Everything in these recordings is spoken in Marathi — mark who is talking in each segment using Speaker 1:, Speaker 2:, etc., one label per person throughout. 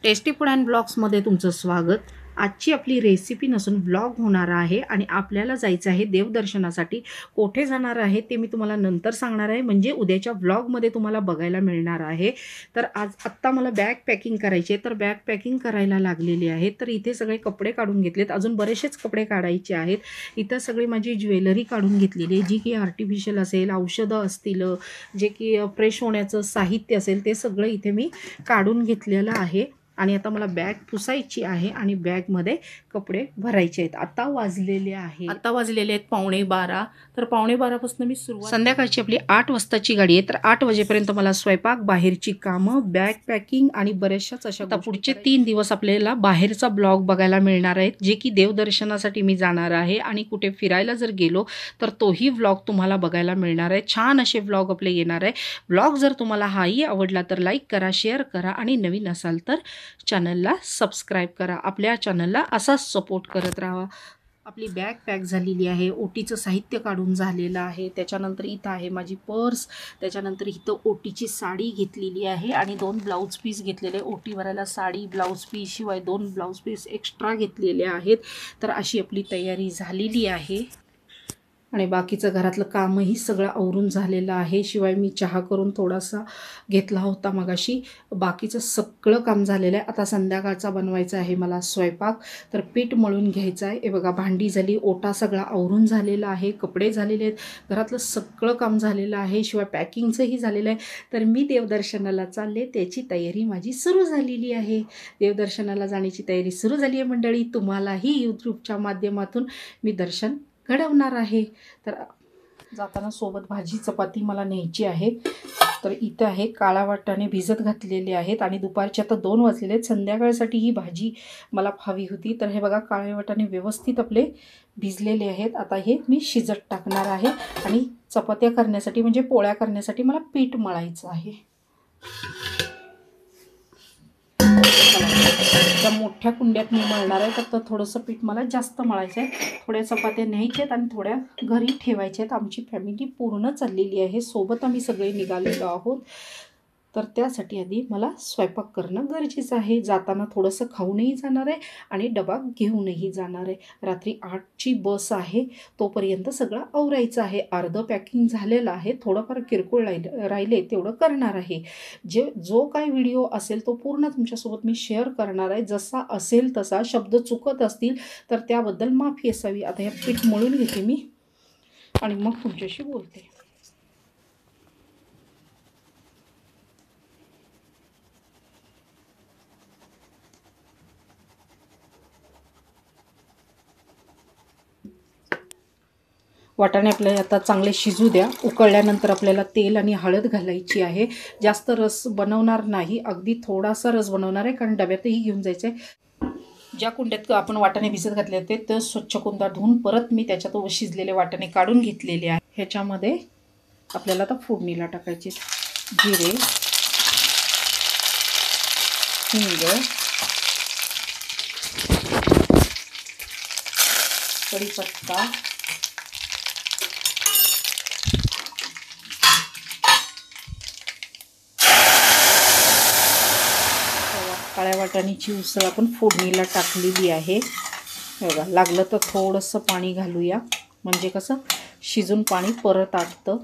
Speaker 1: टेस्टी फूड अँड ब्लॉग्समध्ये तुमचं स्वागत। आजची आपली रेसिपी नसून ब्लॉग होणार आहे आणि आपल्याला जायचं आहे देवदर्शनासाठी। कोठे जाणार आहे ते मी तुम्हाला नंतर सांगणार आहे, म्हणजे उद्याच्या ब्लॉगमध्ये तुम्हाला बघायला मिळणार आहे। तर आत्ता मला बॅग पॅकिंग करायची आहे, तर बॅग पॅकिंग करायला लागलेली आहे। तर इथे सगळे कपडे काढून घेतलेत, अजून बरेचसेच कपडे काढायचे आहेत। इथं सगळी माझी ज्वेलरी काढून घेतलेली आहे, जी की आर्टिफिशियल असेल, औषधं असतील, जे की फ्रेश होण्याचं साहित्य असेल, ते सगळं इथे मी काढून घेतलेलं आहे। आणि आता मला बॅग पुसायची आहे आणि बॅगमध्ये कपडे भरायचे आहेत। आता वाजलेले आहेत 12:15। तर 12:15 पासून मी सुरुवात, संध्याकाळची आपली 8 वाजताची गाडी आहे। तर 8 वाजेपर्यंत मला स्वयंपाक, बाहेरची कामं, बॅग पॅकिंग आणि बऱ्याचशाच अशा। आता पुढचे 3 दिवस आपल्याला बाहेरचा ब्लॉग बघायला मिळणार आहेत, जे की देवदर्शनासाठी मी जाणार आहे आणि कुठे फिरायला जर गेलो तर तोही व्लॉग तुम्हाला बघायला मिळणार आहे। छान असे व्लॉग आपले येणार आहे। व्लॉग जर तुम्हाला हाही आवडला तर लाईक करा, शेअर करा आणि नवीन असाल तर चॅनलला सबस्क्राईब करा। आपल्या चॅनलला असाच सपोर्ट करत राहा। आपली बॅग पॅक झालेली आहे, ओटीचं साहित्य काढून झालेलं आहे। त्याच्यानंतर इथं आहे माझी पर्स, त्याच्यानंतर इथं ओटीची साडी घेतलेली आहे आणि 2 ब्लाऊज पीस घेतलेले। ओटी भरायला साडी, ब्लाऊज पीस शिवाय 2 ब्लाऊज पीस एक्स्ट्रा घेतलेले आहेत। तर अशी आपली तयारी झालेली आहे आणि बाकीचं घरातलं कामही सगळं आवरून झालेलं आहे। शिवाय मी चहा करून थोडासा घेतला होता मगाशी। बाकीचं सगळं काम झालेलं आहे। आता संध्याकाळचा बनवायचा आहे मला स्वयंपाक। तर पीठ मळून घ्यायचं आहे। हे बघा, भांडी झाली, ओटा सगळा आवरून झालेला आहे, कपडे झालेले आहेत, घरातलं सगळं काम झालेलं आहे, शिवाय पॅकिंगचंही झालेलं आहे। तर मी देवदर्शनाला चालले, त्याची तयारी माझी सुरू झालेली आहे। देवदर्शनाला जाण्याची तयारी सुरू झाली आहे मंडळी। तुम्हालाही यूट्यूबच्या माध्यमातून मी दर्शन घडवणार आहे। तर जाताना सोबत भाजी चपाती मला न्यायची आहे। तर इथं आहे काळा वाटाणे भिजत घातलेले आहेत आणि दुपारचे आता 2 वाजलेले आहेत। संध्याकाळसाठी ही भाजी मला हवी होती। तर हे बघा, काळे वाटाणे व्यवस्थित आपले भिजलेले आहेत। आता हे मी शिजत टाकणार आहे आणि चपात्या करण्यासाठी म्हणजे पोळ्या करण्यासाठी मला पीठ मळायचं आहे। त्या मोठ्या कुंड्यात मी मळणार आहे, तर थोडंसं पीठ मला जास्त मळायचं आहे। थोड्या चपात्या न्यायच्या आहेत आणि थोड्या घरी ठेवायच्या आहेत। आमची फॅमिली पूर्ण चाललेली आहे, सोबत आम्ही सगळे निघालेलो आहोत। तर त्यासाठी आधी मला स्वयंपाक करणं गरजेचं आहे। जाताना थोडंसं खाऊनही जाणार आहे आणि डबा घेऊनही जाणार आहे। रात्री 8ची बस आहे, तोपर्यंत सगळं आवरायचं आहे। अर्धं पॅकिंग झालेलं आहे, थोडंफार किरकोळ राहिले तेवढं करणार आहे। जो काही व्हिडिओ असेल तो पूर्ण तुमच्यासोबत मी शेअर करणार आहे। जसा असेल तसा, शब्द चुकत असतील तर त्याबद्दल माफी असावी। आता हे पीठ मळून घेते मी आणि मग तुमच्याशी बोलते। वाटाणे आपल्याला आता चांगले शिजू द्या। उकळल्यानंतर आपल्याला तेल आणि हळद घालायची आहे। जास्त रस बनवणार नाही, अगदी थोडासा रस बनवणार आहे, कारण डब्यातही घेऊन जायचं आहे। ज्या कुंड्यात आपण वाटाणे भिजत घातले होते ते स्वच्छ कुंडा धुवून परत मी त्याच्यात शिजलेले वाटाणे काढून घेतलेले आहे। ह्याच्यामध्ये आपल्याला आता फोडणीला टाकायचे जिरे, हिंग, कढीपत्ता, काळ्या वाटाण्याची उसळ आपण फोडणीला टाकलेली आहे। बघा, लागलं तर थोडंसं पाणी घालूया, म्हणजे कसं शिजून पाणी परत आटतं।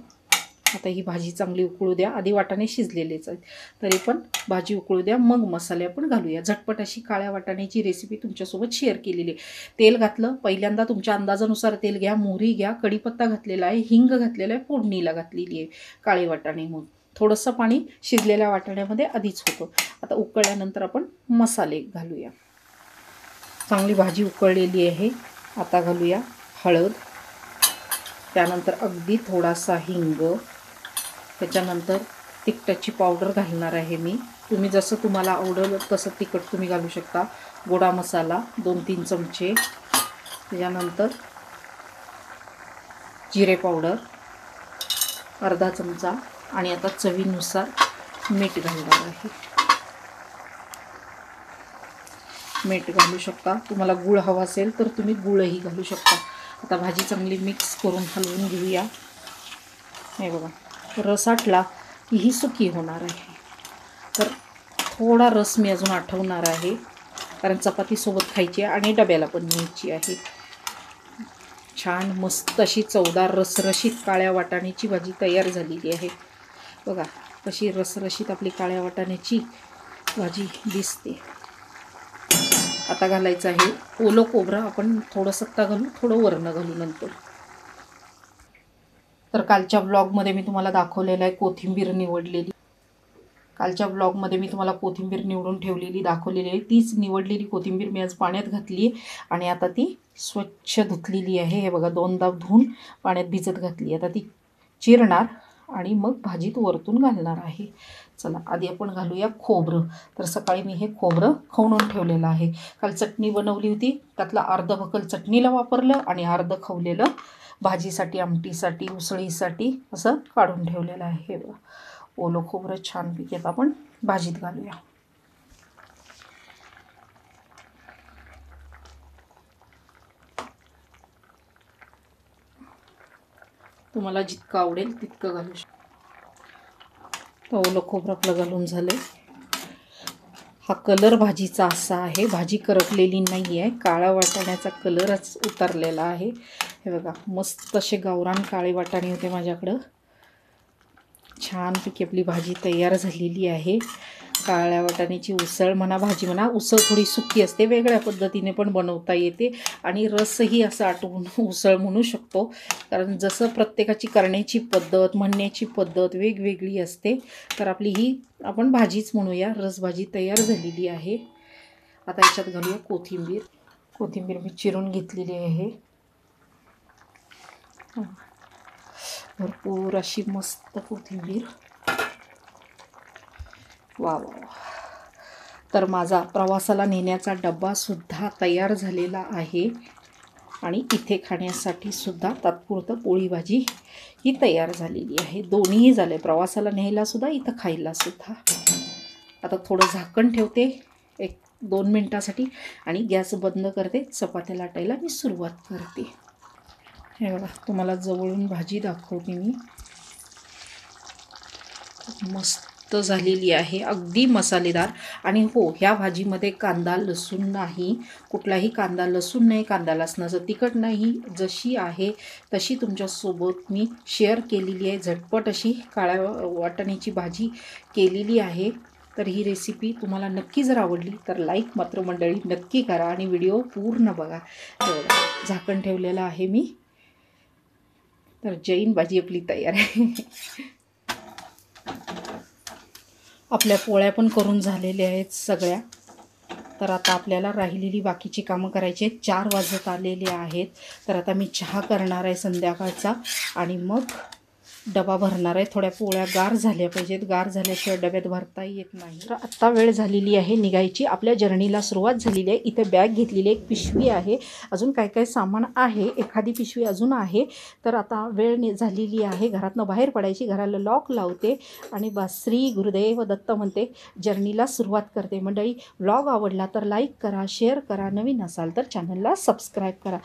Speaker 1: आता ही भाजी चांगली उकळू द्या। आधी वाटाणे शिजलेलेच आहेत, तरी पण भाजी उकळू द्या, मग मसाले आपण घालूया। झटपट अशी काळ्या वाटाण्याची रेसिपी तुमच्यासोबत शेअर केलेली आहे। तेल घातलं, पहिल्यांदा तुमच्या अंदाजानुसार तेल घ्या, मोहरी घ्या, कढीपत्ता घातलेला आहे, हिंग घातलेला आहे, फोडणीला घातलेली आहे काळे वाटाणे। मग थोडंसं पाणी शिजलेल्या वाटाण्यामध्ये आधीच होतं। आता उकळल्यानंतर आपण मसाले घालूया। चांगली भाजी उकळलेली आहे, आता घालूया हळद, त्यानंतर अगदी थोडासा हिंग, त्याच्यानंतर तिखटाची पावडर घालणार आहे मी। तुम्ही जसं तुम्हाला आवडेल तसं तिखट तुम्ही घालू शकता। गोडा मसाला 2-3 चमचे, त्याच्यानंतर जिरे पावडर अर्धा चमचा आणि आता चवीनुसार मीठ घालणार आहे। मीठ घालू शकता, तुम्हाला गूळ हवा असेल तर तुम्ही गूळही घालू शकता। आता भाजी चांगली मिक्स करून हलवून घेऊया। हे बघा, रस आटला की ही सुकी होणार आहे। तर थोडा रस मी अजून आठवणार आहे, कारण चपातीसोबत खायची आहे आणि डब्याला पण न्यायची आहे. छान मस्त अशी चवदार रसरशीत काळ्या वाटाण्याची भाजी तयार झालेली आहे. बघा कशी रसरशीत आपली काळ्या वाटाण्याची भाजी दिसते. आता घालायचं आहे ओलं खोबरं. आपण थोडं सत्ता घालू, थोडं वरण घालू नंतर. तर कालच्या ब्लॉगमध्ये मी तुम्हाला दाखवलेलं आहे कोथिंबीर निवडलेली. कालच्या ब्लॉगमध्ये मी तुम्हाला कोथिंबीर निवडून ठेवलेली दाखवलेली आहे. तीच निवडलेली कोथिंबीर मी आज पाण्यात घातली आणि आता ती स्वच्छ धुतलेली आहे. हे बघा 2दा धुवून पाण्यात भिजत घातली. आता ती चिरणार आणि मग भाजीत वरतून घालणार आहे. चला आधी आपण घालूया खोबरं. तर सकाळी मी हे खोबरं खवणून ठेवलेलं आहे. काल चटणी बनवली होती, त्यातला अर्ध भकल चटणीला वापरलं आणि अर्ध खवलेलं भाजीसाठी, आमटीसाठी, उसळीसाठी असं काढून ठेवलेलं आहे. हे बघा ओलं खोबरं छानपैकी आता आपण भाजीत घालूया. तुम्हाला जितकं आवडेल तितकं घालू शकता. तर ओलं खोबरं आपलं घालून झालं. हा कलर भाजीचा असा आहे, भाजी करपलेली नाही आहे, काळा वाटाण्याचा कलरच उतरलेला आहे. हे बघा मस्त असे गावरान काळे वाटाणे होते माझ्याकडं. छानपैकी आपली भाजी तयार झालेली आहे. काळ्या वाटाण्याची उसळ म्हणा, भाजी म्हणा. उसळ थोडी सुकी असते, वेगळ्या पद्धतीने पण बनवता येते आणि रसही असं आटवून उसळ म्हणू शकतो, कारण जसं प्रत्येकाची करण्याची पद्धत, म्हणण्याची पद्धत वेगवेगळी असते. तर आपली ही आपण भाजीच म्हणूया. रसभाजी तयार झालेली आहे. आता याच्यात घालूया कोथिंबीर. कोथिंबीर मी चिरून घेतलेली आहे. भरपूर अशी मस्त कोथिंबीर. वा वा. तर माझा प्रवासाला नेण्याचा डब्बासुद्धा तयार झालेला आहे आणि इथे खाण्यासाठी सुद्धा तात्पुरतं पोळी भाजी ही तयार झालेली आहे. दोन्हीही झाले, प्रवासाला न्यायलासुद्धा, इथं खायलासुद्धा. आता थोडं झाकण ठेवते 1-2 मिनटासाठी आणि गॅस बंद करते. चपात्या लाटायला मी सुरुवात करते. हे बघा तुम्हाला जवळून भाजी दाखवते मी. मस्त झालेली आहे, अगदी मसालेदार. आणि हो, ह्या भाजीमध्ये कांदा लसूण नाही, कुठलाही कांदा लसूण नाही, कांदा लसणाचं तिखट नाही. जशी आहे तशी तुमच्यासोबत मी शेअर केलेली आहे. झटपट अशी काळ्या वाटाण्याची भाजी केलेली आहे. तर ही रेसिपी तुम्हाला नक्की जर आवडली तर लाईक मात्र मंडळी नक्की करा आणि व्हिडिओ पूर्ण बघा. झाकण ठेवलेलं आहे मी. तर जैन भाजी आपली तयार आहे. आपल्या पोळ्या पण करून झालेल्या आहेत सगळ्या. तर आता आपल्याला राहिलेली बाकीची कामं करायची आहेत. 4 वाजत आलेले आहेत. तर आता मी चहा करणार आहे संध्याकाळचा आणि मग डबा भरणार आहे. थोड्या पोळ्या गार झाल्या पाहिजेत, गार झाल्याशिवाय डब्यात भरता येत नाही. तर आत्ता वेळ झालेली आहे निघायची. आपल्या जर्नीला सुरुवात झालेली आहे. इथे बॅग घेतलेली, एक पिशवी आहे, अजून काय काय सामान आहे, एखादी पिशवी अजून आहे. तर आता वेळ झालेली आहे घरातनं बाहेर पडायची. घराला लॉक लावते आणि बस श्री गुरुदेव दत्त म्हणते जर्नीला सुरुवात करते. मंडळी व्लॉग आवडला तर लाईक करा, शेअर करा, नवीन असाल तर चॅनलला सबस्क्राईब करा.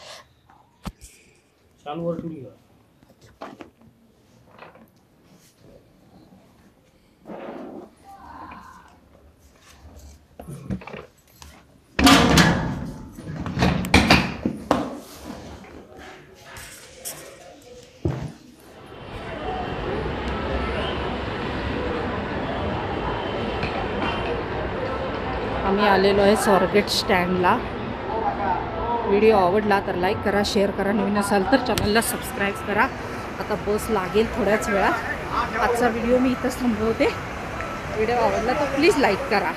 Speaker 1: आम्ही आलेलो आहे स्वारगेट स्टँडला. व्हिडिओ आवडला तर लाईक करा, शेअर करा, नवीन असाल तर चॅनलला सबस्क्राईब करा. आता बस लागेल थोड्याच वेळात. आजचा व्हिडिओ मी इथंच थांबवते. व्हिडिओ आवडला तर प्लीज लाईक करा.